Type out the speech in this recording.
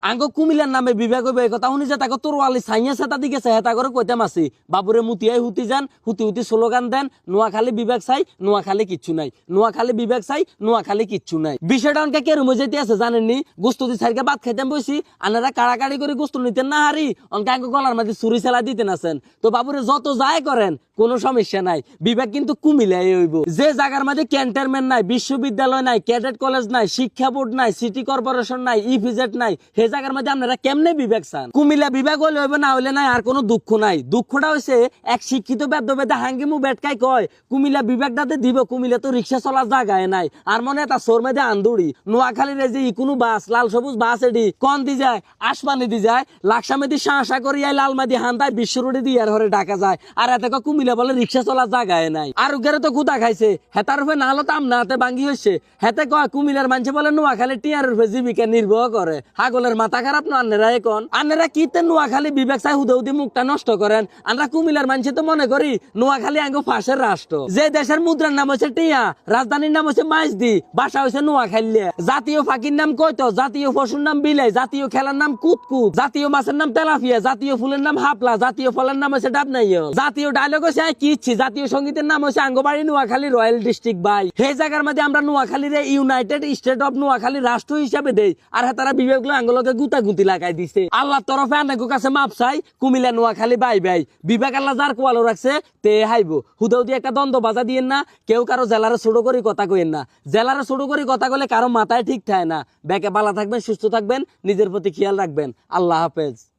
আঙ্গ কুমিল্লার নামে বিভাগ হইবে এই কথা শুনি যে তাকে তোর আলি সাইয়া সেতা দিকে সেতা করে কইতাম আছি বাবুরে মুতিয়াই হুতি যান হুতি হুতি স্লোগান দেন নোয়াখালী বিভাগ চাই নোয়াখালী কিচ্ছু নাই নোয়াখালী বিভাগ চাই নোয়াখালী কিচ্ছু নাই বিষয়টা অনকে কে রুমে যেতে আছে জানেননি গোস্ত দি সাইকে ভাত খাইতাম বসি আনারা কাড়াকাড়ি করে গোস্ত নিতেন না হারি অনকে আঙ্গ গলার মাঝে চুরি চালা দিতেন আছেন তো বাবুরে যত যায় করেন কোনো সমস্যা নাই বিভাগ কিন্তু কুমিল্লায় হইব যে জায়গার মাঝে ক্যান্টনমেন্ট নাই বিশ্ববিদ্যালয় নাই ক্যাডেট কলেজ নাই শিক্ষা বোর্ড নাই সিটি কর্পোরেশন নাই ইপিজেড নাই হে জায়গার মধ্যে আপনারা কেমনে বিবেক চান কুমিল্লা বিভাগ হলে হইবে না হইলে নাই আর কোনো দুঃখ নাই দুঃখটা হইছে এক শিক্ষিত বেদ্য হাঙ্গিমু বেটকাই কয় কুমিল্লা বিভাগটাতে দিব কুমিল্লা তো রিক্সা চলার জায়গায় নাই আর মনে তা সোর মেধে আন্দুড়ি নোয়াখালীর যে ইকুনো বাস লাল সবুজ বাস এডি কন দি যায় আসমানি দি যায় লাকসামেদি শাঁসা করিয়াই লালমাদি হান্দায় বিশ্ব রোডে দিয়ে আর হরে ডাকা যায় আর এত কুমিল্লা বলে রিক্সা চলার জায়গায় নাই আর উগেরে তো গুদা খাইছে হেতার উপরে না হলো তাম না হাতে ভাঙ্গি হয়েছে হেতে কয় কুমিল্লার মানুষ বলে নোয়াখালী টিয়ারের উপরে জীবিকা নির্বাহ করে হাগলের মাথা খারাপ না আন্নেরা এখন আন্নেরা কিতে নোয়াখালী বিবেক চাই হুদে মুখটা নষ্ট করেন আমরা কুমিল্লার মানুষ তো মনে করি নোয়াখালী আঙ্গ ফাঁসের রাষ্ট্র যে দেশের মুদ্রার নাম হচ্ছে টিয়া রাজধানীর নাম হচ্ছে মাইজদি ভাষা হচ্ছে নোয়াখালী জাতীয় ফাঁকির নাম কইতো জাতীয় পশুর নাম বিলাই জাতীয় খেলার নাম কুতকুত জাতীয় মাছের নাম তেলাপিয়া জাতীয় ফুলের নাম হাপলা জাতীয় ফলের নাম হচ্ছে ডাবনাইয় জাতীয় ডায়লগ হচ্ছে কি ইচ্ছি জাতীয় সঙ্গীতের নাম হচ্ছে আঙ্গবাড়ি নোয়াখালী রয়্যাল ডিস্ট্রিক্ট বাই সেই জায়গার মধ্যে আমরা নোয়াখালীর ইউনাইটেড স্টেট অফ নোয়াখালী রাষ্ট্র হিসাবে দেই আর তারা বিবেকগুলো আঙ্গলকে গুতাগুতি লাগাই দিছে আল্লাহর তরফে আনেকো কাছে মাপ চাই কুমিল্লা নোয়াখালী বাই বাই বিবেক আল্লাহ যার কোয়ালো রাখছে তে হাইব হুদাউদি একটা দ্বন্দ্ব বাজা দিয়েন না কেউ কারো জেলারে ছোট করে কথা কইেন না জেলারে ছোট করে কথা কইলে কারো মাথায় ঠিক থাকে না ব্যাকে বালা থাকবেন সুস্থ থাকবেন নিজের প্রতি খেয়াল রাখবেন আল্লাহ হাফেজ।